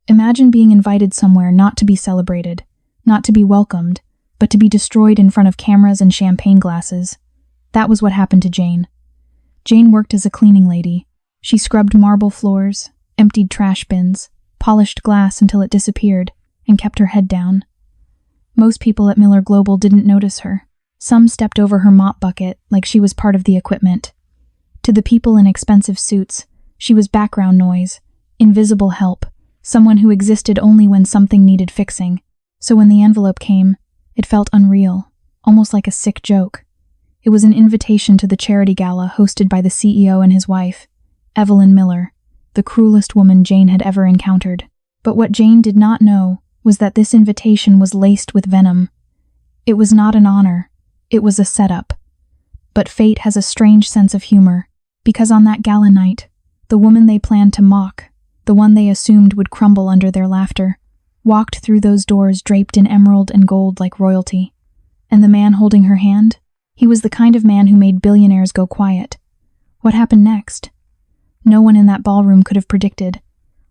Imagine being invited somewhere not to be celebrated, not to be welcomed, but to be destroyed in front of cameras and champagne glasses. That was what happened to Jane. Jane worked as a cleaning lady. She scrubbed marble floors, emptied trash bins, polished glass until it disappeared, and kept her head down. Most people at Miller Global didn't notice her. Some stepped over her mop bucket like she was part of the equipment. To the people in expensive suits, she was background noise, invisible help, someone who existed only when something needed fixing. So when the envelope came, it felt unreal, almost like a sick joke. It was an invitation to the charity gala hosted by the CEO and his wife, Evelyn Miller, the cruelest woman Jane had ever encountered. But what Jane did not know was that this invitation was laced with venom. It was not an honor, it was a setup. But fate has a strange sense of humor, because on that gala night, the woman they planned to mock, the one they assumed would crumble under their laughter, walked through those doors draped in emerald and gold like royalty. And the man holding her hand? He was the kind of man who made billionaires go quiet. What happened next? No one in that ballroom could have predicted.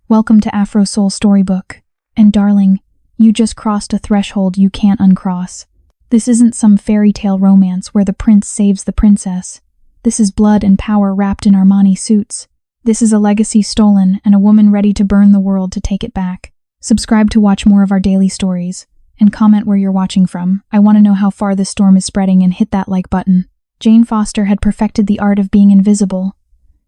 Welcome to Afro Soul Storybook. And darling, you just crossed a threshold you can't uncross. This isn't some fairy tale romance where the prince saves the princess. This is blood and power wrapped in Armani suits. This is a legacy stolen and a woman ready to burn the world to take it back. Subscribe to watch more of our daily stories, and comment where you're watching from. I want to know how far this storm is spreading, and hit that like button. Jane Foster had perfected the art of being invisible.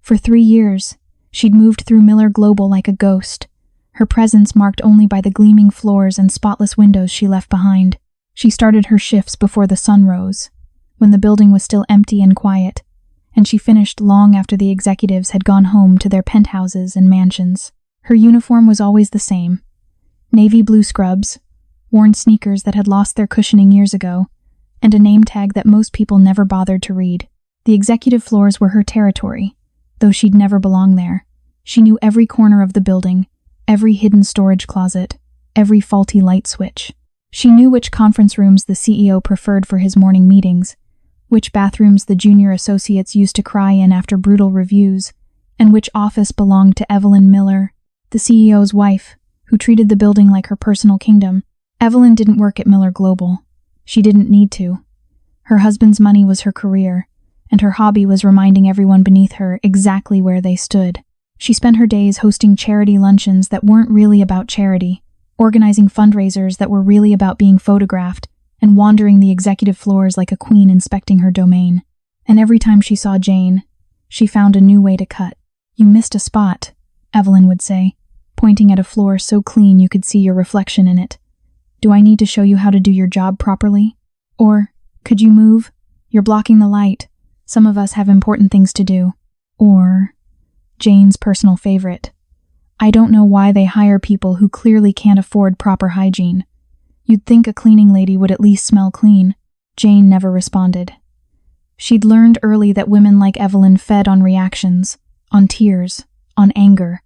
For 3 years, she'd moved through Miller Global like a ghost, her presence marked only by the gleaming floors and spotless windows she left behind. She started her shifts before the sun rose, when the building was still empty and quiet, and she finished long after the executives had gone home to their penthouses and mansions. Her uniform was always the same: navy blue scrubs, worn sneakers that had lost their cushioning years ago, and a name tag that most people never bothered to read. The executive floors were her territory, though she'd never belonged there. She knew every corner of the building, every hidden storage closet, every faulty light switch. She knew which conference rooms the CEO preferred for his morning meetings, which bathrooms the junior associates used to cry in after brutal reviews, and which office belonged to Evelyn Miller, the CEO's wife, who treated the building like her personal kingdom. Evelyn didn't work at Miller Global. She didn't need to. Her husband's money was her career, and her hobby was reminding everyone beneath her exactly where they stood. She spent her days hosting charity luncheons that weren't really about charity, organizing fundraisers that were really about being photographed, and wandering the executive floors like a queen inspecting her domain. And every time she saw Jane, she found a new way to cut. "You missed a spot," Evelyn would say, pointing at a floor so clean you could see your reflection in it. "Do I need to show you how to do your job properly? Or, could you move? You're blocking the light. Some of us have important things to do." Or, Jane's personal favorite: "I don't know why they hire people who clearly can't afford proper hygiene. You'd think a cleaning lady would at least smell clean." Jane never responded. She'd learned early that women like Evelyn fed on reactions, on tears, on anger.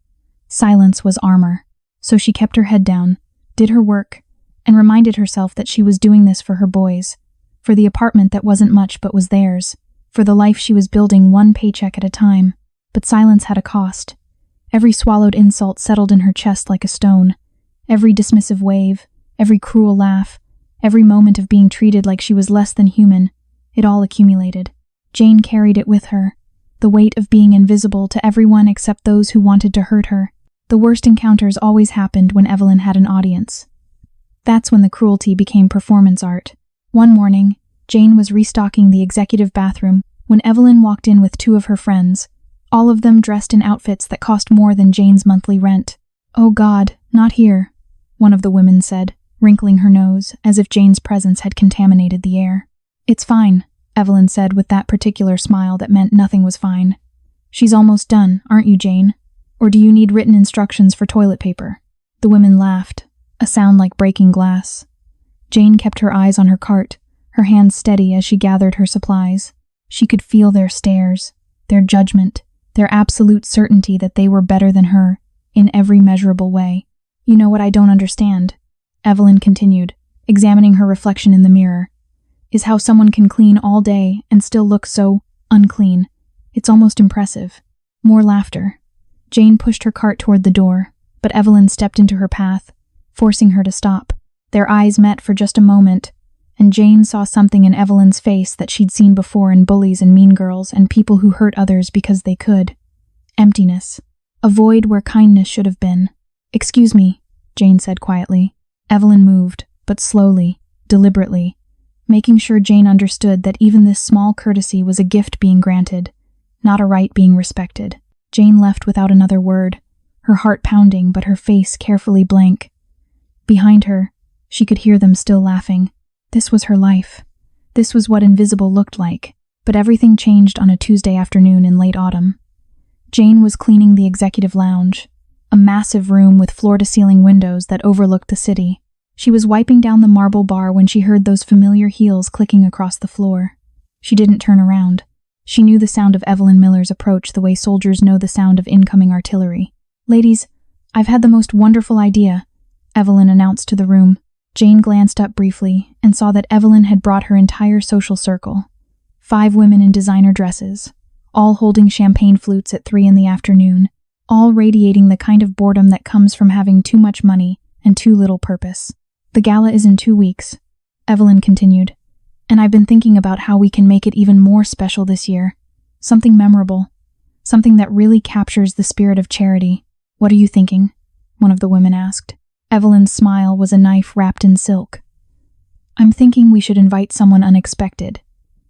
Silence was armor. So she kept her head down, did her work, and reminded herself that she was doing this for her boys, for the apartment that wasn't much but was theirs, for the life she was building one paycheck at a time. But silence had a cost. Every swallowed insult settled in her chest like a stone. Every dismissive wave, every cruel laugh, every moment of being treated like she was less than human, it all accumulated. Jane carried it with her, the weight of being invisible to everyone except those who wanted to hurt her. The worst encounters always happened when Evelyn had an audience. That's when the cruelty became performance art. One morning, Jane was restocking the executive bathroom when Evelyn walked in with 2 of her friends, all of them dressed in outfits that cost more than Jane's monthly rent. "Oh God, not here," one of the women said, wrinkling her nose as if Jane's presence had contaminated the air. "It's fine," Evelyn said with that particular smile that meant nothing was fine. "She's almost done, aren't you, Jane? Or do you need written instructions for toilet paper?" The women laughed, a sound like breaking glass. Jane kept her eyes on her cart, her hands steady as she gathered her supplies. She could feel their stares, their judgment, their absolute certainty that they were better than her, in every measurable way. "You know what I don't understand," Evelyn continued, examining her reflection in the mirror, "is how someone can clean all day and still look so unclean. It's almost impressive." More laughter. Jane pushed her cart toward the door. but Evelyn stepped into her path, forcing her to stop. Their eyes met for just a moment, and Jane saw something in Evelyn's face that she'd seen before in bullies and mean girls and people who hurt others because they could. Emptiness. A void where kindness should have been. "Excuse me," Jane said quietly. Evelyn moved, but slowly, deliberately, making sure Jane understood that even this small courtesy was a gift being granted, not a right being respected. Jane left without another word, her heart pounding but her face carefully blank. Behind her, she could hear them still laughing. This was her life. This was what invisible looked like, but everything changed on a Tuesday afternoon in late autumn. Jane was cleaning the executive lounge, a massive room with floor-to-ceiling windows that overlooked the city. She was wiping down the marble bar when she heard those familiar heels clicking across the floor. She didn't turn around. She knew the sound of Evelyn Miller's approach the way soldiers know the sound of incoming artillery. "Ladies, I've had the most wonderful idea," Evelyn announced to the room. Jane glanced up briefly and saw that Evelyn had brought her entire social circle. 5 women in designer dresses, all holding champagne flutes at 3 in the afternoon, all radiating the kind of boredom that comes from having too much money and too little purpose. "The gala is in 2 weeks," Evelyn continued, "and I've been thinking about how we can make it even more special this year. Something memorable. Something that really captures the spirit of charity." "What are you thinking?" one of the women asked. Evelyn's smile was a knife wrapped in silk. "I'm thinking we should invite someone unexpected.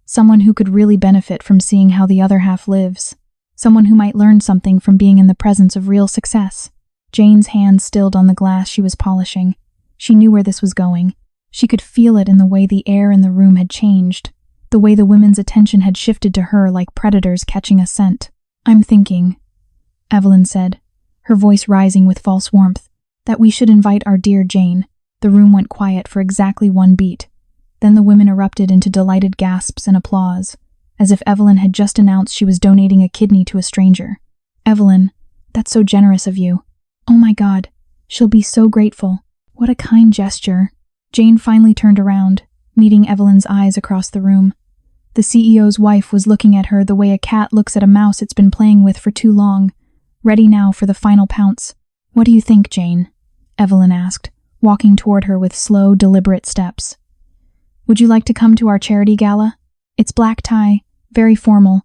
Someone who could really benefit from seeing how the other half lives. Someone who might learn something from being in the presence of real success." Jane's hand stilled on the glass she was polishing. She knew where this was going. She could feel it in the way the air in the room had changed, the way the women's attention had shifted to her like predators catching a scent. "I'm thinking," Evelyn said, her voice rising with false warmth, "that we should invite our dear Jane." The room went quiet for exactly 1 beat. Then the women erupted into delighted gasps and applause, as if Evelyn had just announced she was donating a kidney to a stranger. "Evelyn, that's so generous of you. Oh my God, she'll be so grateful. What a kind gesture." Jane finally turned around, meeting Evelyn's eyes across the room. The CEO's wife was looking at her the way a cat looks at a mouse it's been playing with for too long, ready now for the final pounce. "What do you think, Jane?" Evelyn asked, walking toward her with slow, deliberate steps. "Would you like to come to our charity gala? It's black tie, very formal.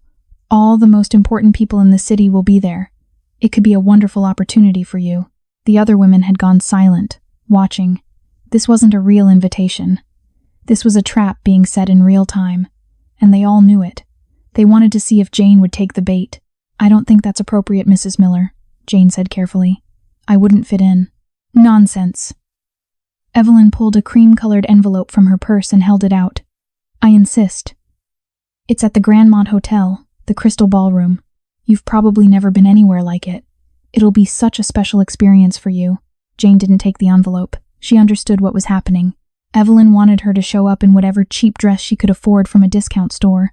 All the most important people in the city will be there. It could be a wonderful opportunity for you." The other women had gone silent, watching. This wasn't a real invitation. This was a trap being set in real time, and they all knew it. They wanted to see if Jane would take the bait. "I don't think that's appropriate, Mrs. Miller," Jane said carefully. "I wouldn't fit in." "Nonsense." Evelyn pulled a cream-colored envelope from her purse and held it out. "I insist. It's at the Grandmont Hotel, the Crystal Ballroom. You've probably never been anywhere like it. It'll be such a special experience for you." Jane didn't take the envelope. She understood what was happening. Evelyn wanted her to show up in whatever cheap dress she could afford from a discount store.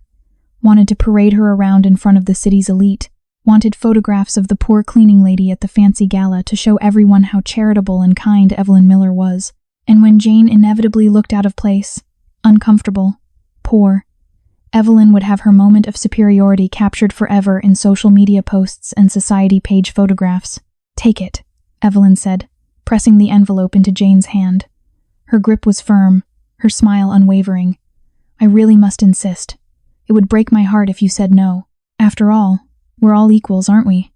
Wanted to parade her around in front of the city's elite. Wanted photographs of the poor cleaning lady at the fancy gala to show everyone how charitable and kind Evelyn Miller was. And when Jane inevitably looked out of place, uncomfortable, poor, Evelyn would have her moment of superiority captured forever in social media posts and society page photographs. "Take it," Evelyn said, pressing the envelope into Jane's hand. Her grip was firm, her smile unwavering. "I really must insist. It would break my heart if you said no. After all, we're all equals, aren't we?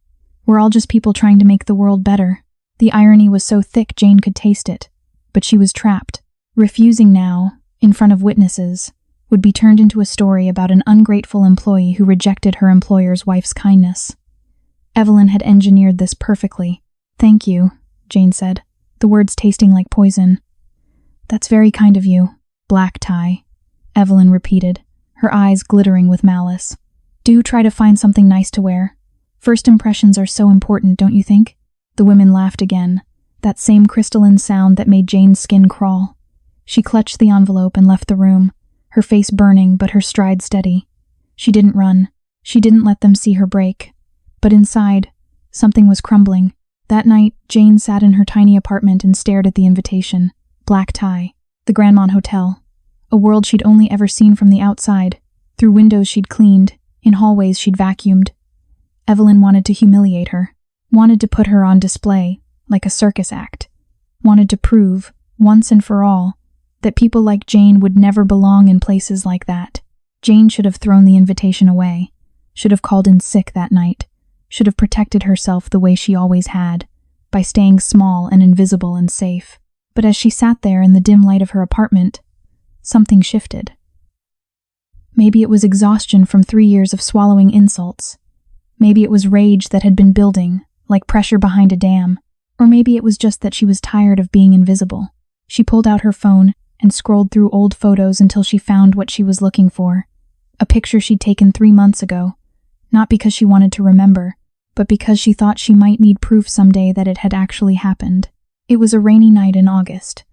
We're all just people trying to make the world better." The irony was so thick Jane could taste it, but she was trapped. Refusing now, in front of witnesses, would be turned into a story about an ungrateful employee who rejected her employer's wife's kindness. Evelyn had engineered this perfectly. "Thank you," Jane said, the words tasting like poison. "That's very kind of you." "Black tie," Evelyn repeated, her eyes glittering with malice. "Do try to find something nice to wear. First impressions are so important, don't you think?" The women laughed again, that same crystalline sound that made Jane's skin crawl. She clutched the envelope and left the room, her face burning but her stride steady. She didn't run. She didn't let them see her break. But inside, something was crumbling. That night, Jane sat in her tiny apartment and stared at the invitation. Black tie. The Grandmont Hotel. A world she'd only ever seen from the outside, through windows she'd cleaned, in hallways she'd vacuumed. Evelyn wanted to humiliate her, wanted to put her on display, like a circus act. Wanted to prove, once and for all, that people like Jane would never belong in places like that. Jane should have thrown the invitation away, should have called in sick that night, should have protected herself the way she always had, by staying small and invisible and safe. But as she sat there in the dim light of her apartment, something shifted. Maybe it was exhaustion from 3 years of swallowing insults. Maybe it was rage that had been building, like pressure behind a dam. Or maybe it was just that she was tired of being invisible. She pulled out her phone and scrolled through old photos until she found what she was looking for. A picture she'd taken 3 months ago, not because she wanted to remember, but because she thought she might need proof someday that it had actually happened. It was a rainy night in August.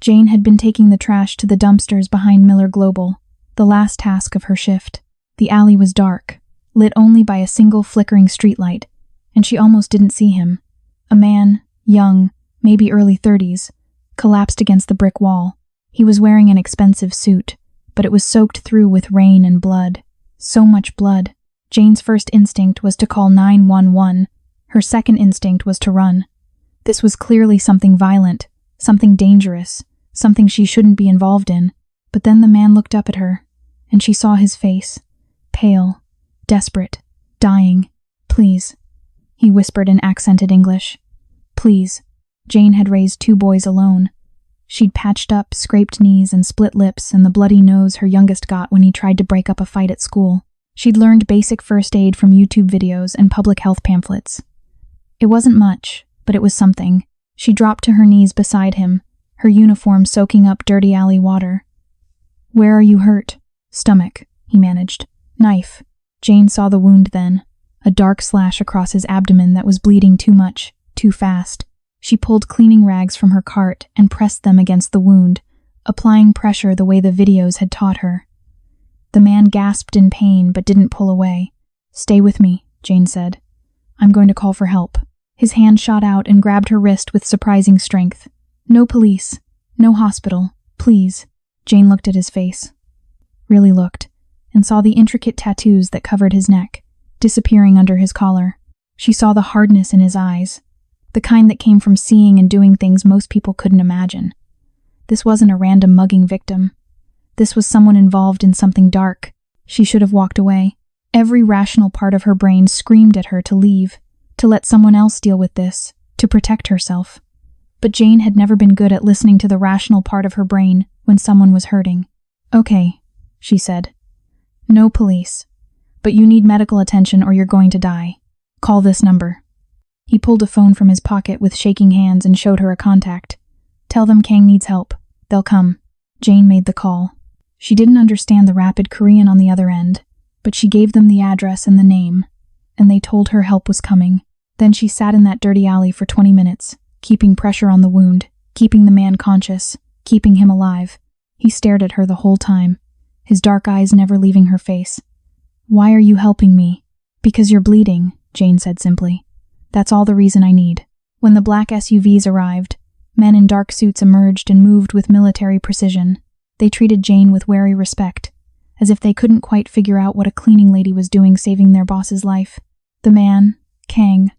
Jane had been taking the trash to the dumpsters behind Miller Global, the last task of her shift. The alley was dark, lit only by a single flickering streetlight, and she almost didn't see him. A man, young, maybe early 30s, collapsed against the brick wall. He was wearing an expensive suit, but it was soaked through with rain and blood. So much blood. Jane's first instinct was to call 911. Her second instinct was to run. This was clearly something violent, something dangerous, something she shouldn't be involved in. But then the man looked up at her, and she saw his face. Pale, desperate, dying. "Please," he whispered in accented English. "Please." Jane had raised 2 boys alone. She'd patched up scraped knees and split lips and the bloody nose her youngest got when he tried to break up a fight at school. She'd learned basic first aid from YouTube videos and public health pamphlets. It wasn't much, but it was something. She dropped to her knees beside him, her uniform soaking up dirty alley water. "Where are you hurt?" "Stomach," he managed. "Knife." Jane saw the wound then, a dark slash across his abdomen that was bleeding too much, too fast. She pulled cleaning rags from her cart and pressed them against the wound, applying pressure the way the videos had taught her. The man gasped in pain but didn't pull away. "Stay with me," Jane said. "I'm going to call for help." His hand shot out and grabbed her wrist with surprising strength. "No police. No hospital. Please." Jane looked at his face. Really looked, and saw the intricate tattoos that covered his neck, disappearing under his collar. She saw the hardness in his eyes, the kind that came from seeing and doing things most people couldn't imagine. This wasn't a random mugging victim. This was someone involved in something dark. She should have walked away. Every rational part of her brain screamed at her to leave, to let someone else deal with this, to protect herself. But Jane had never been good at listening to the rational part of her brain when someone was hurting. "Okay," she said. "No police. But you need medical attention or you're going to die. Call this number." He pulled a phone from his pocket with shaking hands and showed her a contact. "Tell them Kang needs help. They'll come." Jane made the call. She didn't understand the rapid Korean on the other end, but she gave them the address and the name, and they told her help was coming. Then she sat in that dirty alley for 20 minutes, keeping pressure on the wound, keeping the man conscious, keeping him alive. He stared at her the whole time, his dark eyes never leaving her face. "Why are you helping me?" "Because you're bleeding," Jane said simply. "That's all the reason I need." When the black SUVs arrived, men in dark suits emerged and moved with military precision. They treated Jane with wary respect, as if they couldn't quite figure out what a cleaning lady was doing saving their boss's life. The man, Kang,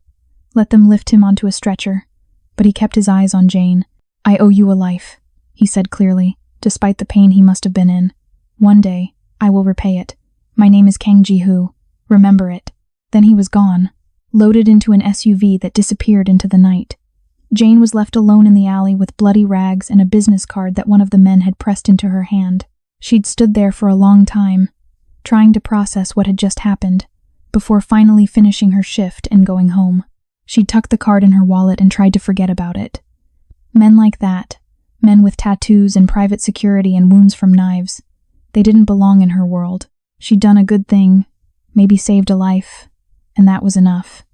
let them lift him onto a stretcher, but he kept his eyes on Jane. "I owe you a life," he said clearly, despite the pain he must have been in. "One day, I will repay it. My name is Kang Ji-hu. Remember it." Then he was gone, loaded into an SUV that disappeared into the night. Jane was left alone in the alley with bloody rags and a business card that one of the men had pressed into her hand. She'd stood there for a long time, trying to process what had just happened, before finally finishing her shift and going home. She'd tucked the card in her wallet and tried to forget about it. Men like that, men with tattoos and private security and wounds from knives, they didn't belong in her world. She'd done a good thing, maybe saved a life, and that was enough.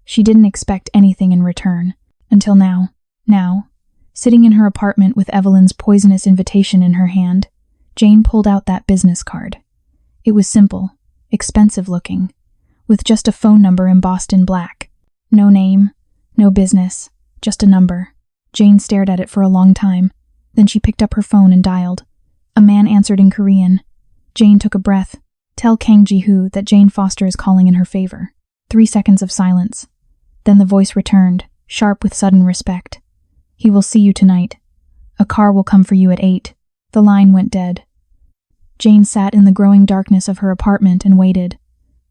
She didn't expect anything in return. Until now. Now, sitting in her apartment with Evelyn's poisonous invitation in her hand, Jane pulled out that business card. It was simple, expensive looking, with just a phone number embossed in black. No name, no business, just a number. Jane stared at it for a long time. Then she picked up her phone and dialed. A man answered in Korean. Jane took a breath. "Tell Kang Ji-hu that Jane Foster is calling in her favor." 3 seconds of silence. Then the voice returned, sharp with sudden respect. "He will see you tonight. A car will come for you at 8. The line went dead. Jane sat in the growing darkness of her apartment and waited.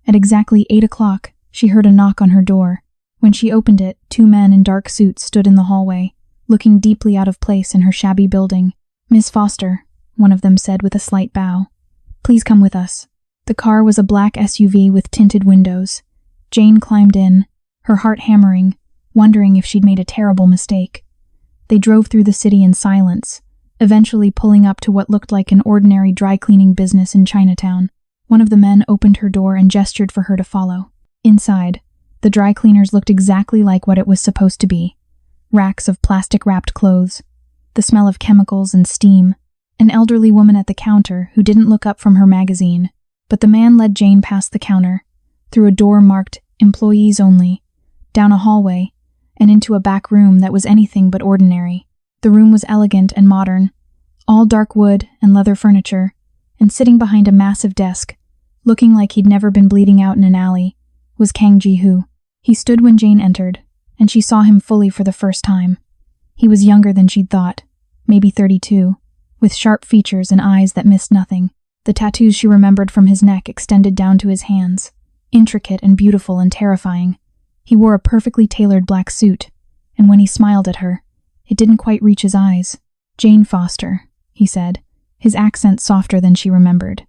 At exactly 8 o'clock, she heard a knock on her door. When she opened it, 2 men in dark suits stood in the hallway, looking deeply out of place in her shabby building. "Miss Foster," one of them said with a slight bow. "Please come with us." The car was a black SUV with tinted windows. Jane climbed in, her heart hammering, wondering if she'd made a terrible mistake. They drove through the city in silence, eventually pulling up to what looked like an ordinary dry-cleaning business in Chinatown. One of the men opened her door and gestured for her to follow. Inside, the dry cleaners looked exactly like what it was supposed to be. Racks of plastic-wrapped clothes, the smell of chemicals and steam, an elderly woman at the counter who didn't look up from her magazine. But the man led Jane past the counter, through a door marked "Employees Only," down a hallway, and into a back room that was anything but ordinary. The room was elegant and modern, all dark wood and leather furniture, and sitting behind a massive desk, looking like he'd never been bleeding out in an alley, was Kang Ji-hu. He stood when Jane entered, and she saw him fully for the first time. He was younger than she'd thought, maybe 32, with sharp features and eyes that missed nothing. The tattoos she remembered from his neck extended down to his hands, intricate and beautiful and terrifying. He wore a perfectly tailored black suit, and when he smiled at her, it didn't quite reach his eyes. "Jane Foster," he said, his accent softer than she remembered.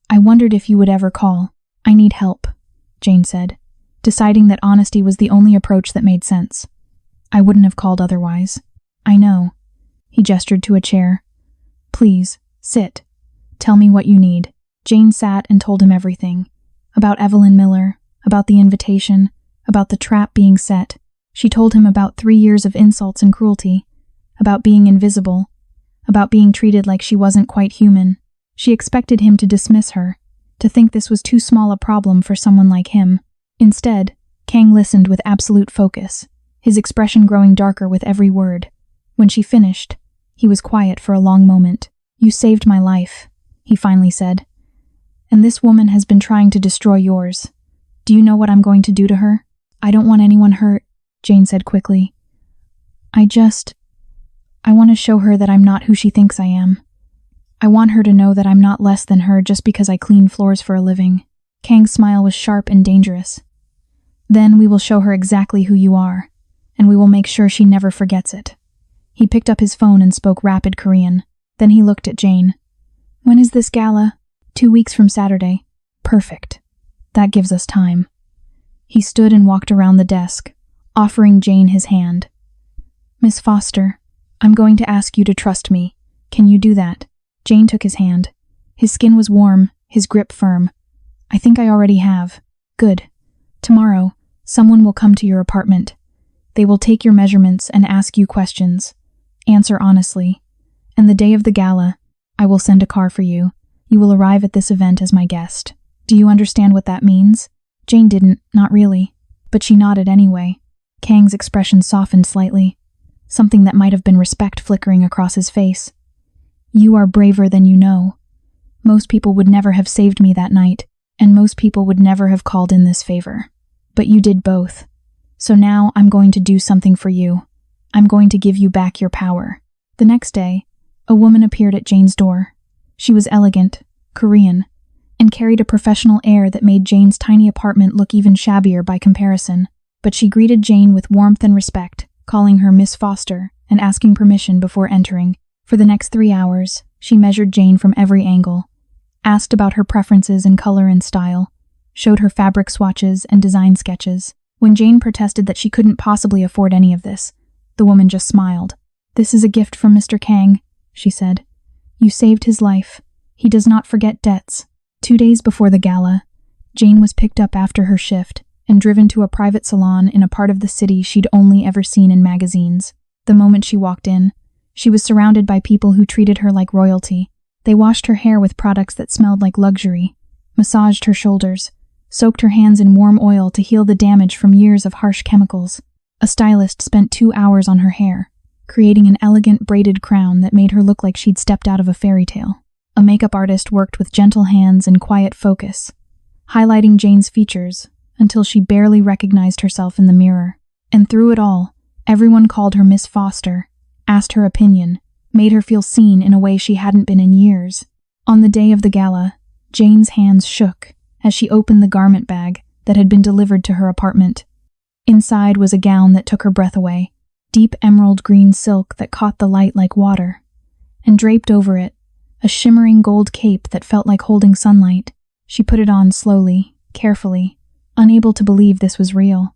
"I wondered if you would ever call. I need help," Jane said, deciding that honesty was the only approach that made sense. "I wouldn't have called otherwise." "I know." He gestured to a chair. "Please, sit. Tell me what you need." Jane sat and told him everything. About Evelyn Miller, about the invitation, about the trap being set. She told him about 3 years of insults and cruelty, about being invisible, about being treated like she wasn't quite human. She expected him to dismiss her, to think this was too small a problem for someone like him. Instead, Kang listened with absolute focus, his expression growing darker with every word. When she finished, he was quiet for a long moment. "You saved my life," he finally said. "And this woman has been trying to destroy yours. Do you know what I'm going to do to her?" "I don't want anyone hurt," Jane said quickly. I want to show her that I'm not who she thinks I am. I want her to know that I'm not less than her just because I clean floors for a living." Kang's smile was sharp and dangerous. "Then we will show her exactly who you are, and we will make sure she never forgets it." He picked up his phone and spoke rapid Korean. Then he looked at Jane. "When is this gala?" 2 weeks from Saturday." "Perfect. That gives us time." He stood and walked around the desk, offering Jane his hand. "Miss Foster, I'm going to ask you to trust me. Can you do that?" Jane took his hand. His skin was warm, his grip firm. "I think I already have." "Good. Tomorrow, someone will come to your apartment. They will take your measurements and ask you questions. Answer honestly. And the day of the gala, I will send a car for you. You will arrive at this event as my guest. Do you understand what that means?" Jane didn't, not really, but she nodded anyway. Kang's expression softened slightly, something that might have been respect flickering across his face. "You are braver than you know. Most people would never have saved me that night, and most people would never have called in this favor. But you did both. So now I'm going to do something for you. I'm going to give you back your power." The next day, a woman appeared at Jane's door. She was elegant, Korean, and carried a professional air that made Jane's tiny apartment look even shabbier by comparison. But she greeted Jane with warmth and respect, calling her Miss Foster and asking permission before entering. For the next 3 hours, she measured Jane from every angle, asked about her preferences in color and style, showed her fabric swatches and design sketches. When Jane protested that she couldn't possibly afford any of this, the woman just smiled. "This is a gift from Mr. Kang," she said. "You saved his life. He does not forget debts." 2 days before the gala, Jane was picked up after her shift and driven to a private salon in a part of the city she'd only ever seen in magazines. The moment she walked in, she was surrounded by people who treated her like royalty. They washed her hair with products that smelled like luxury, massaged her shoulders, soaked her hands in warm oil to heal the damage from years of harsh chemicals. A stylist spent 2 hours on her hair, creating an elegant braided crown that made her look like she'd stepped out of a fairy tale. A makeup artist worked with gentle hands and quiet focus, highlighting Jane's features until she barely recognized herself in the mirror. And through it all, Everyone called her Miss Foster, asked her opinion, made her feel seen in a way she hadn't been in years. On the day of the gala, Jane's hands shook as she opened the garment bag that had been delivered to her apartment. Inside was a gown that took her breath away, deep emerald green silk that caught the light like water, and draped over it, a shimmering gold cape that felt like holding sunlight. She put it on slowly, carefully, unable to believe this was real.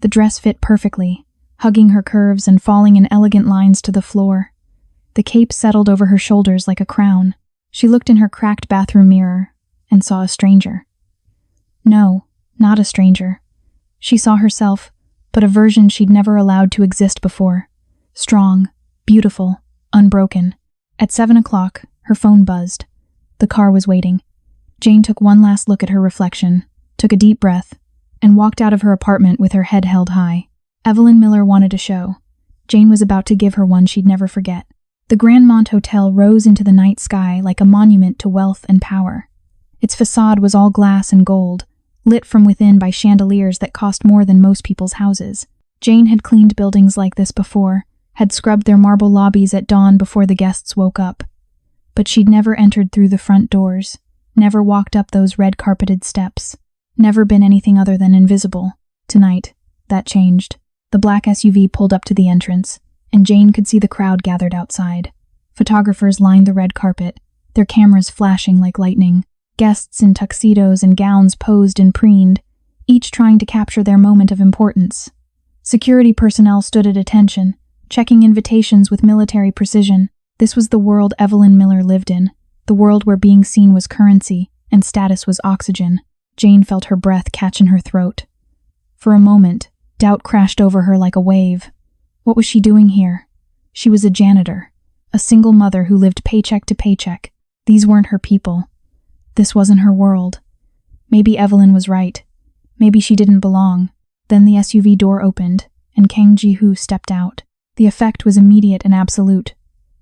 The dress fit perfectly, hugging her curves and falling in elegant lines to the floor. The cape settled over her shoulders like a crown. She looked in her cracked bathroom mirror and saw a stranger. No, not a stranger. She saw herself, but a version she'd never allowed to exist before. Strong, beautiful, unbroken. At 7 o'clock, her phone buzzed. The car was waiting. Jane took one last look at her reflection, took a deep breath, and walked out of her apartment with her head held high. Evelyn Miller wanted a show. Jane was about to give her one she'd never forget. The Grandmont Hotel rose into the night sky like a monument to wealth and power. Its facade was all glass and gold, lit from within by chandeliers that cost more than most people's houses. Jane had cleaned buildings like this before, had scrubbed their marble lobbies at dawn before the guests woke up. But she'd never entered through the front doors, never walked up those red-carpeted steps, never been anything other than invisible. Tonight, that changed. The black SUV pulled up to the entrance, and Jane could see the crowd gathered outside. Photographers lined the red carpet, their cameras flashing like lightning. Guests in tuxedos and gowns posed and preened, each trying to capture their moment of importance. Security personnel stood at attention, checking invitations with military precision. This was the world Evelyn Miller lived in, the world where being seen was currency and status was oxygen. Jane felt her breath catch in her throat. For a moment, doubt crashed over her like a wave. What was she doing here? She was a janitor, a single mother who lived paycheck to paycheck. These weren't her people. This wasn't her world. Maybe Evelyn was right. Maybe she didn't belong. Then the SUV door opened, and Kang Ji-hu stepped out. The effect was immediate and absolute.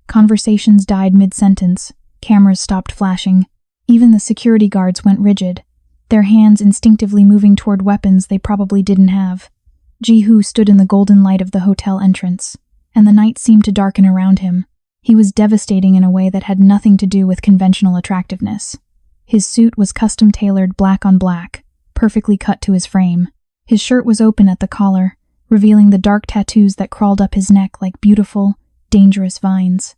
Conversations died mid-sentence. Cameras stopped flashing. Even the security guards went rigid, their hands instinctively moving toward weapons they probably didn't have. Ji-hu stood in the golden light of the hotel entrance, and the night seemed to darken around him. He was devastating in a way that had nothing to do with conventional attractiveness. His suit was custom-tailored black on black, perfectly cut to his frame. His shirt was open at the collar, revealing the dark tattoos that crawled up his neck like beautiful, dangerous vines.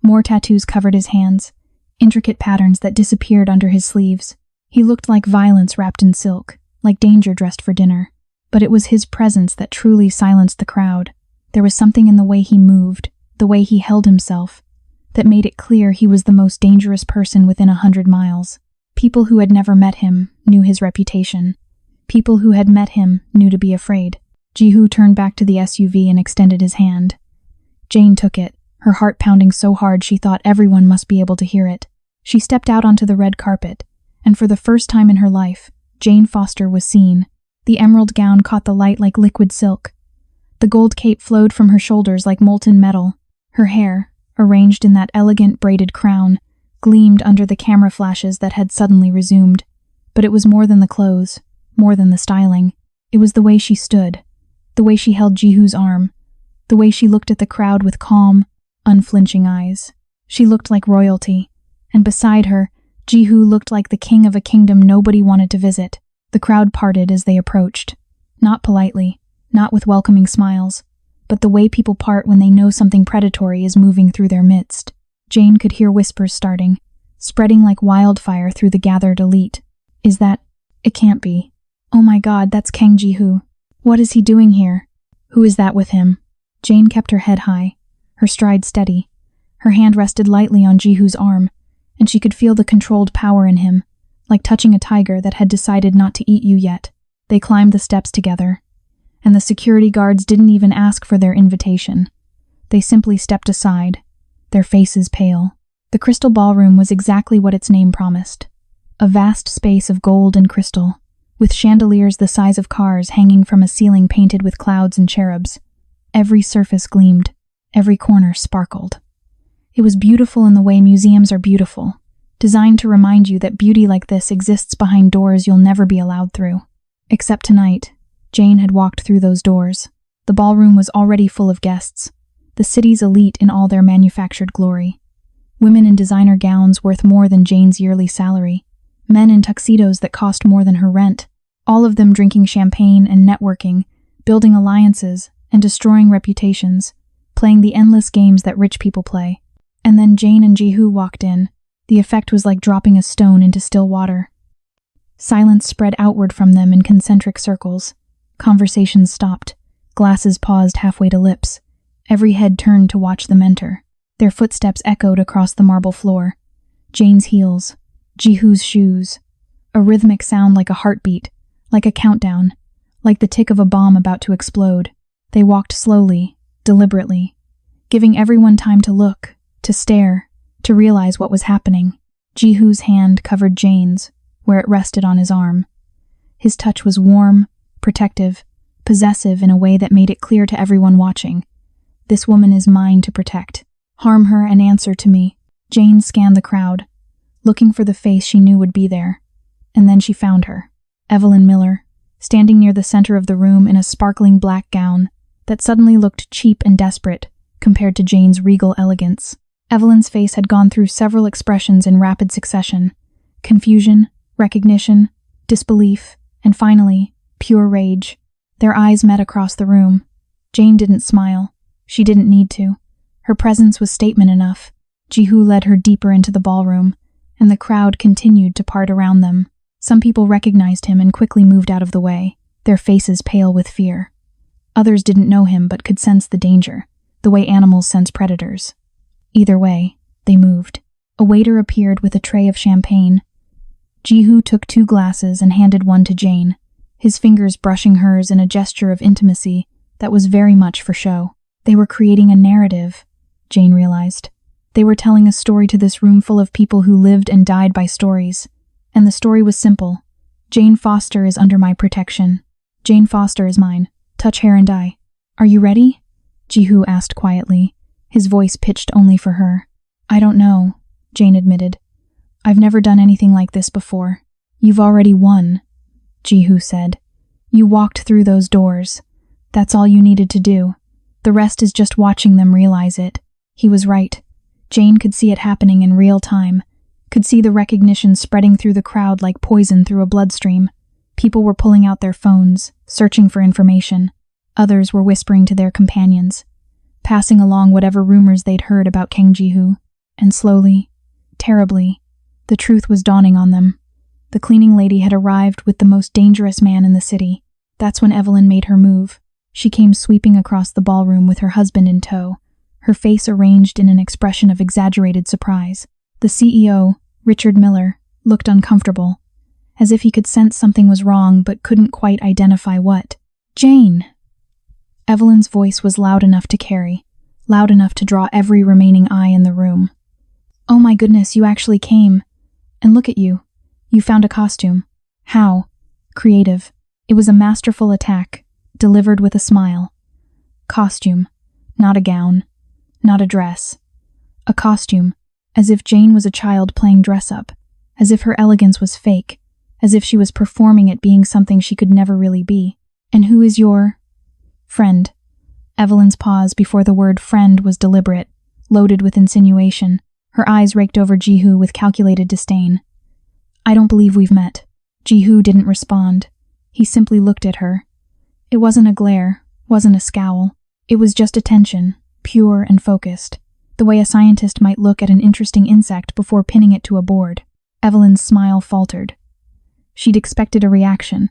More tattoos covered his hands, intricate patterns that disappeared under his sleeves. He looked like violence wrapped in silk, like danger dressed for dinner. But it was his presence that truly silenced the crowd. There was something in the way he moved, the way he held himself, that made it clear he was the most dangerous person within 100 miles. People who had never met him knew his reputation. People who had met him knew to be afraid. Ji-hu turned back to the SUV and extended his hand. Jane took it, her heart pounding so hard she thought everyone must be able to hear it. She stepped out onto the red carpet, and for the first time in her life, Jane Foster was seen. The emerald gown caught the light like liquid silk. The gold cape flowed from her shoulders like molten metal. Her hair, arranged in that elegant braided crown, gleamed under the camera flashes that had suddenly resumed. But it was more than the clothes, more than the styling. It was the way she stood, the way she held Ji-hu's arm, the way she looked at the crowd with calm, unflinching eyes. She looked like royalty, and beside her, Ji-hu looked like the king of a kingdom nobody wanted to visit. The crowd parted as they approached, not politely, not with welcoming smiles, but the way people part when they know something predatory is moving through their midst. Jane could hear whispers starting, spreading like wildfire through the gathered elite. Is that? It can't be. Oh my God, that's Kang Ji-hu. What is he doing here? Who is that with him? Jane kept her head high, her stride steady. Her hand rested lightly on Ji-hu's arm, and she could feel the controlled power in him, like touching a tiger that had decided not to eat you yet. They climbed the steps together, and the security guards didn't even ask for their invitation. They simply stepped aside, their faces pale. The crystal ballroom was exactly what its name promised. A vast space of gold and crystal, with chandeliers the size of cars hanging from a ceiling painted with clouds and cherubs. Every surface gleamed, every corner sparkled. It was beautiful in the way museums are beautiful, designed to remind you that beauty like this exists behind doors you'll never be allowed through. Except tonight, Jane had walked through those doors. The ballroom was already full of guests, the city's elite in all their manufactured glory. Women in designer gowns worth more than Jane's yearly salary, men in tuxedos that cost more than her rent, all of them drinking champagne and networking, building alliances and destroying reputations, playing the endless games that rich people play. And then Jane and Ji-hu walked in. The effect was like dropping a stone into still water. Silence spread outward from them in concentric circles. Conversations stopped. Glasses paused halfway to lips. Every head turned to watch them enter. Their footsteps echoed across the marble floor. Jane's heels, Ji-hu's shoes. A rhythmic sound like a heartbeat, like a countdown, like the tick of a bomb about to explode. They walked slowly, deliberately, giving everyone time to look, to stare, to realize what was happening. Ji-hu's hand covered Jane's, where it rested on his arm. His touch was warm, protective, possessive in a way that made it clear to everyone watching. This woman is mine to protect. Harm her and answer to me. Jane scanned the crowd, looking for the face she knew would be there. And then she found her. Evelyn Miller, standing near the center of the room in a sparkling black gown that suddenly looked cheap and desperate compared to Jane's regal elegance. Evelyn's face had gone through several expressions in rapid succession: confusion, recognition, disbelief, and finally, pure rage. Their eyes met across the room. Jane didn't smile. She didn't need to. Her presence was statement enough. Ji-hu led her deeper into the ballroom, and the crowd continued to part around them. Some people recognized him and quickly moved out of the way, their faces pale with fear. Others didn't know him but could sense the danger, the way animals sense predators. Either way, they moved. A waiter appeared with a tray of champagne. Ji-hu took 2 glasses and handed one to Jane, his fingers brushing hers in a gesture of intimacy that was very much for show. They were creating a narrative, Jane realized. They were telling a story to this room full of people who lived and died by stories. And the story was simple. Jane Foster is under my protection. Jane Foster is mine. Touch hair and die. Are you ready? Ji-hu asked quietly, his voice pitched only for her. I don't know, Jane admitted. I've never done anything like this before. You've already won, Ji-hu said. You walked through those doors. That's all you needed to do. The rest is just watching them realize it. He was right. Jane could see it happening in real time, could see the recognition spreading through the crowd like poison through a bloodstream. People were pulling out their phones, searching for information. Others were whispering to their companions, passing along whatever rumors they'd heard about Kang Ji-hu. And slowly, terribly, the truth was dawning on them. The cleaning lady had arrived with the most dangerous man in the city. That's when Evelyn made her move. She came sweeping across the ballroom with her husband in tow, her face arranged in an expression of exaggerated surprise. The CEO, Richard Miller, looked uncomfortable, as if he could sense something was wrong but couldn't quite identify what. Jane! Evelyn's voice was loud enough to carry, loud enough to draw every remaining eye in the room. Oh my goodness, you actually came. And look at you. You found a costume. How? Creative. It was a masterful attack, delivered with a smile. Costume. Not a gown. Not a dress. A costume. As if Jane was a child playing dress-up. As if her elegance was fake. As if she was performing at being something she could never really be. And who is your... friend? Evelyn's pause before the word friend was deliberate, loaded with insinuation. Her eyes raked over Ji-hu with calculated disdain. I don't believe we've met. Ji-hu didn't respond. He simply looked at her. It wasn't a glare, wasn't a scowl. It was just attention, pure and focused, the way a scientist might look at an interesting insect before pinning it to a board. Evelyn's smile faltered. She'd expected a reaction,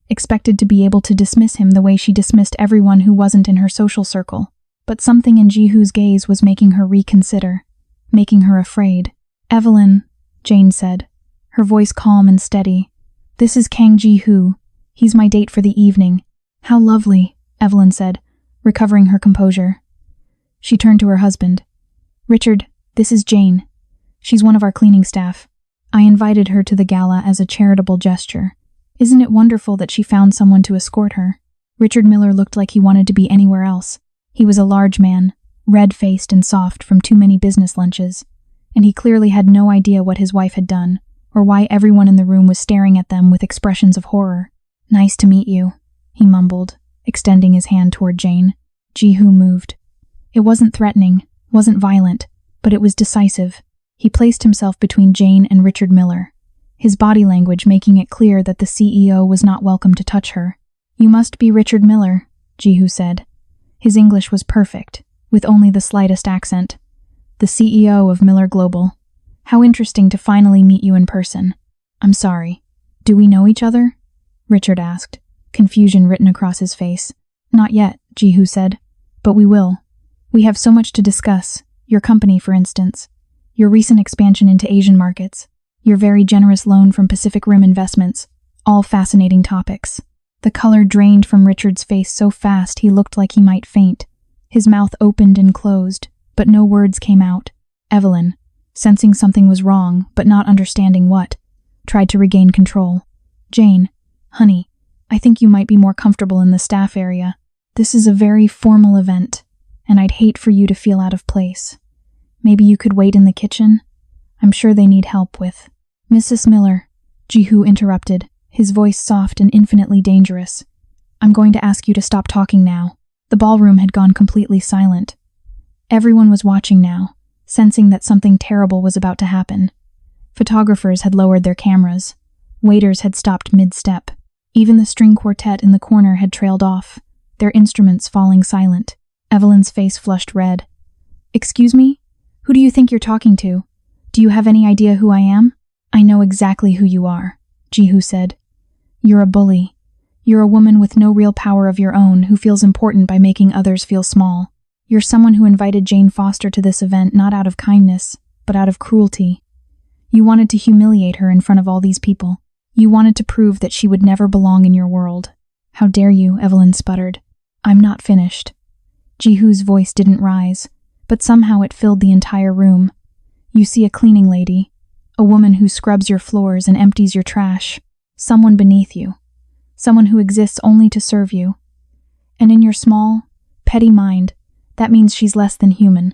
expected to be able to dismiss him the way she dismissed everyone who wasn't in her social circle. But something in Ji-hu's gaze was making her reconsider, making her afraid. Evelyn, Jane said, her voice calm and steady. This is Kang Ji-hu. He's my date for the evening. How lovely, Evelyn said, recovering her composure. She turned to her husband. Richard, this is Jane. She's one of our cleaning staff. I invited her to the gala as a charitable gesture. Isn't it wonderful that she found someone to escort her? Richard Miller looked like he wanted to be anywhere else. He was a large man, red-faced and soft from too many business lunches, and he clearly had no idea what his wife had done, or why everyone in the room was staring at them with expressions of horror. Nice to meet you, he mumbled, extending his hand toward Jane. Ji-hu moved. It wasn't threatening, wasn't violent, but it was decisive. He placed himself between Jane and Richard Miller, his body language making it clear that the CEO was not welcome to touch her. "You must be Richard Miller," Ji-hu said. His English was perfect, with only the slightest accent. "The CEO of Miller Global. How interesting to finally meet you in person. I'm sorry. Do we know each other?" Richard asked, confusion written across his face. "Not yet," Ji-hu said, "but we will. We have so much to discuss, your company, for instance, your recent expansion into Asian markets, your very generous loan from Pacific Rim Investments, all fascinating topics." The color drained from Richard's face so fast he looked like he might faint. His mouth opened and closed, but no words came out. Evelyn, sensing something was wrong, but not understanding what, tried to regain control. "Jane, honey, I think you might be more comfortable in the staff area. This is a very formal event, and I'd hate for you to feel out of place. Maybe you could wait in the kitchen? I'm sure they need help with—" "Mrs. Miller," Ji-hu interrupted, his voice soft and infinitely dangerous. "I'm going to ask you to stop talking now." The ballroom had gone completely silent. Everyone was watching now, sensing that something terrible was about to happen. Photographers had lowered their cameras. Waiters had stopped mid-step. Even the string quartet in the corner had trailed off, their instruments falling silent. Evelyn's face flushed red. "Excuse me? Who do you think you're talking to? Do you have any idea who I am?" "I know exactly who you are," Ji-hu said. "You're a bully. You're a woman with no real power of your own who feels important by making others feel small. You're someone who invited Jane Foster to this event not out of kindness, but out of cruelty. You wanted to humiliate her in front of all these people. You wanted to prove that she would never belong in your world." "How dare you," Evelyn sputtered. "I'm not finished." Ji-hu's voice didn't rise, but somehow it filled the entire room. "You see a cleaning lady, a woman who scrubs your floors and empties your trash, someone beneath you, someone who exists only to serve you. And in your small, petty mind, that means she's less than human,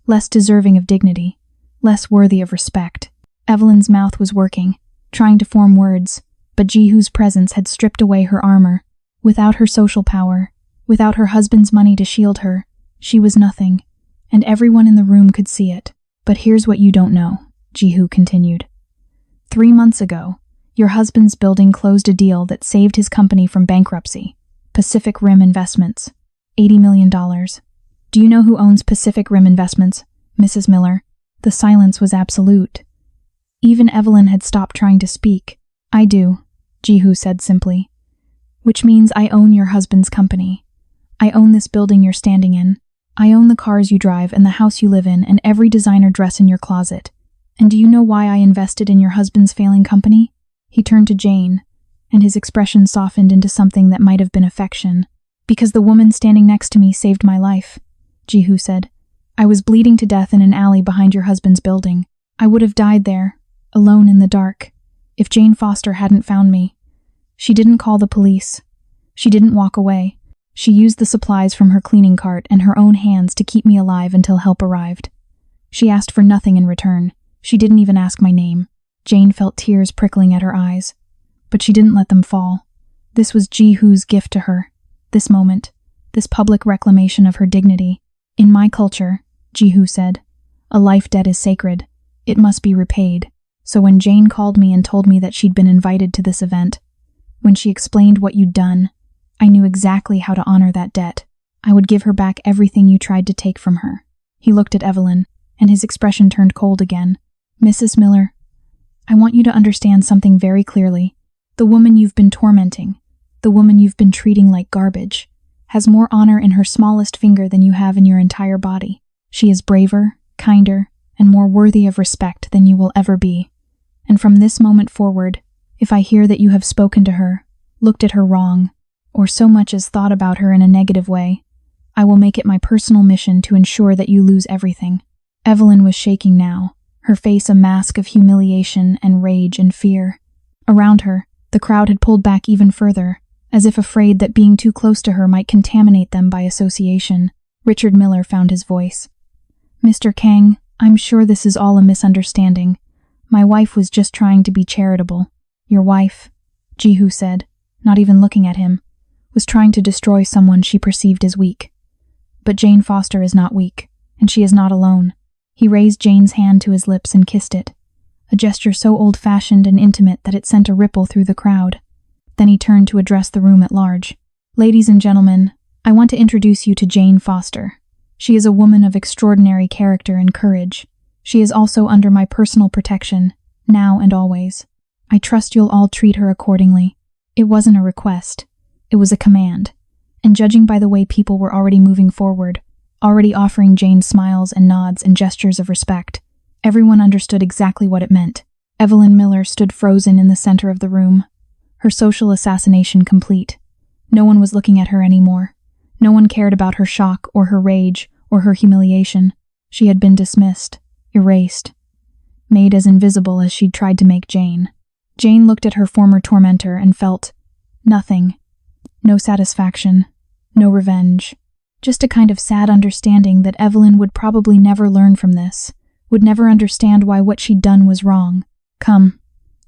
less deserving of dignity, less worthy of respect." Evelyn's mouth was working, trying to form words, but Ji-hu's presence had stripped away her armor. Without her social power, without her husband's money to shield her, she was nothing, and everyone in the room could see it. "But here's what you don't know," Ji-hu continued. 3 months ago, your husband's building closed a deal that saved his company from bankruptcy. Pacific Rim Investments. $80 million. Do you know who owns Pacific Rim Investments, Mrs. Miller? The silence was absolute. Even Evelyn had stopped trying to speak. "I do," Ji-hu said simply. "Which means I own your husband's company. I own this building you're standing in. I own the cars you drive and the house you live in and every designer dress in your closet. And do you know why I invested in your husband's failing company?" He turned to Jane, and his expression softened into something that might have been affection. "Because the woman standing next to me saved my life," Ji-hu said. "I was bleeding to death in an alley behind your husband's building. I would have died there, alone in the dark, if Jane Foster hadn't found me. She didn't call the police. She didn't walk away. She used the supplies from her cleaning cart and her own hands to keep me alive until help arrived. She asked for nothing in return. She didn't even ask my name." Jane felt tears prickling at her eyes, but she didn't let them fall. This was Ji-hu's gift to her, this moment, this public reclamation of her dignity. "In my culture," Ji-hu said, "a life debt is sacred. It must be repaid. So when Jane called me and told me that she'd been invited to this event, when she explained what you'd done, I knew exactly how to honor that debt. I would give her back everything you tried to take from her." He looked at Evelyn, and his expression turned cold again. "Mrs. Miller, I want you to understand something very clearly. The woman you've been tormenting, the woman you've been treating like garbage, has more honor in her smallest finger than you have in your entire body. She is braver, kinder, and more worthy of respect than you will ever be. And from this moment forward, if I hear that you have spoken to her, looked at her wrong, or so much as thought about her in a negative way, I will make it my personal mission to ensure that you lose everything." Evelyn was shaking now, her face a mask of humiliation and rage and fear. Around her, the crowd had pulled back even further, as if afraid that being too close to her might contaminate them by association. Richard Miller found his voice. "Mr. Kang, I'm sure this is all a misunderstanding. My wife was just trying to be charitable." "Your wife," Ji-hu said, not even looking at him. was trying to destroy someone she perceived as weak. But Jane Foster is not weak, and she is not alone. He raised Jane's hand to his lips and kissed it, a gesture so old-fashioned and intimate that it sent a ripple through the crowd. Then he turned to address the room at large. "Ladies and gentlemen, I want to introduce you to Jane Foster. She is a woman of extraordinary character and courage. She is also under my personal protection, now and always. I trust you'll all treat her accordingly." It wasn't a request. It was a command. And judging by the way people were already moving forward, already offering Jane smiles and nods and gestures of respect, everyone understood exactly what it meant. Evelyn Miller stood frozen in the center of the room, her social assassination complete. No one was looking at her anymore. No one cared about her shock or her rage or her humiliation. She had been dismissed, erased, made as invisible as she'd tried to make Jane. Jane looked at her former tormentor and felt nothing. No satisfaction, no revenge. Just a kind of sad understanding that Evelyn would probably never learn from this, would never understand why what she'd done was wrong. "Come,"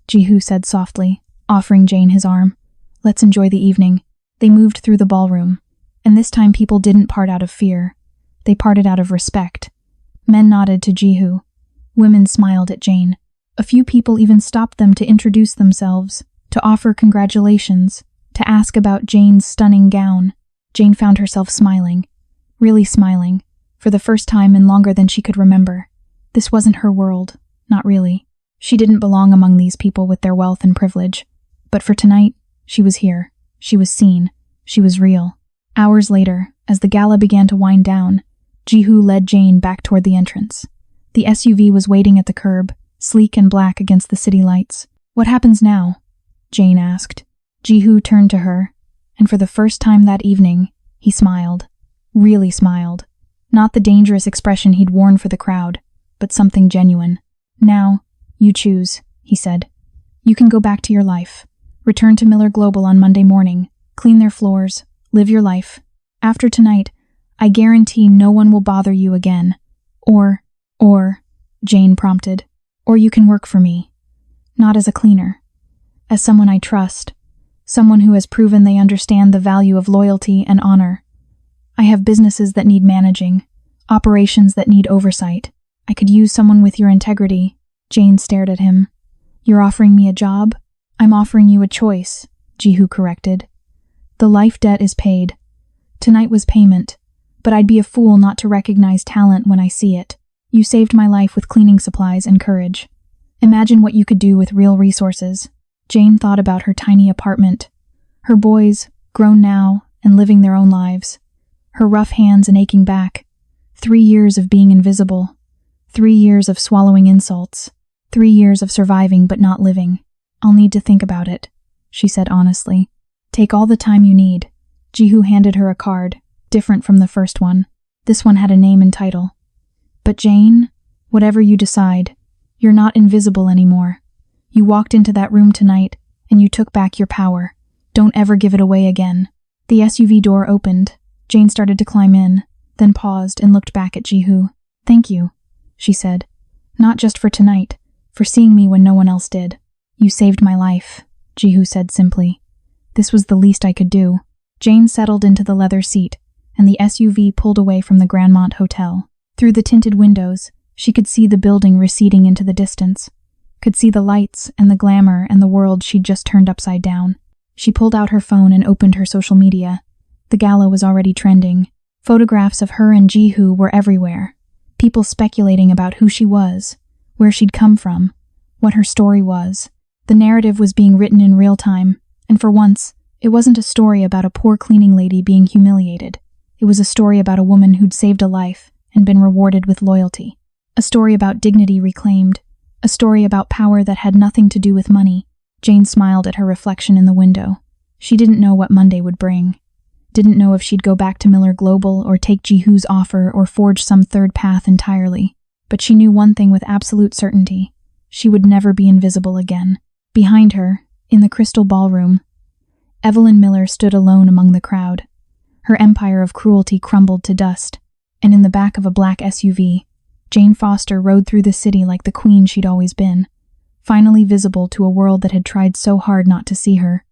Ji-hu said softly, offering Jane his arm. "Let's enjoy the evening." They moved through the ballroom, and this time people didn't part out of fear. They parted out of respect. Men nodded to Ji-hu. Women smiled at Jane. A few people even stopped them to introduce themselves, to offer congratulations, to ask about Jane's stunning gown. Jane found herself smiling, really smiling, for the first time in longer than she could remember. This wasn't her world, not really. She didn't belong among these people with their wealth and privilege. But for tonight, she was here. She was seen. She was real. Hours later, as the gala began to wind down, Ji-hu led Jane back toward the entrance. The SUV was waiting at the curb, sleek and black against the city lights. "What happens now?" Jane asked. Ji-hu turned to her, and for the first time that evening, he smiled. Really smiled. Not the dangerous expression he'd worn for the crowd, but something genuine. "Now, you choose," he said. "You can go back to your life. Return to Miller Global on Monday morning, clean their floors, live your life. After tonight, I guarantee no one will bother you again. Or, Jane prompted, or you can work for me. Not as a cleaner. As someone I trust. Someone who has proven they understand the value of loyalty and honor. I have businesses that need managing, operations that need oversight. I could use someone with your integrity." Jane stared at him. "You're offering me a job? I'm offering you a choice," Ji-hu corrected. "The life debt is paid. Tonight was payment, but I'd be a fool not to recognize talent when I see it. You saved my life with cleaning supplies and courage. Imagine what you could do with real resources." Jane thought about her tiny apartment, her boys, grown now and living their own lives, her rough hands and aching back, 3 years of being invisible, 3 years of swallowing insults, 3 years of surviving but not living. "I'll need to think about it," she said honestly. "Take all the time you need." Ji-hu handed her a card, different from the first one. This one had a name and title. "But Jane, whatever you decide, you're not invisible anymore. You walked into that room tonight, and you took back your power. Don't ever give it away again." The SUV door opened. Jane started to climb in, then paused and looked back at Ji-hu. "Thank you," she said. "Not just for tonight, for seeing me when no one else did." "You saved my life," Ji-hu said simply. "This was the least I could do." Jane settled into the leather seat, and the SUV pulled away from the Grandmont Hotel. Through the tinted windows, she could see the building receding into the distance, could see the lights and the glamour and the world she'd just turned upside down. She pulled out her phone and opened her social media. The gala was already trending. Photographs of her and Ji-hu were everywhere. People speculating about who she was, where she'd come from, what her story was. The narrative was being written in real time, and for once, it wasn't a story about a poor cleaning lady being humiliated. It was a story about a woman who'd saved a life and been rewarded with loyalty. A story about dignity reclaimed. A story about power that had nothing to do with money. Jane smiled at her reflection in the window. She didn't know what Monday would bring. Didn't know if she'd go back to Miller Global or take Ji-hu's offer or forge some third path entirely. But she knew one thing with absolute certainty. She would never be invisible again. Behind her, in the crystal ballroom, Evelyn Miller stood alone among the crowd. Her empire of cruelty crumbled to dust, and in the back of a black SUV, Jane Foster rode through the city like the queen she'd always been, finally visible to a world that had tried so hard not to see her.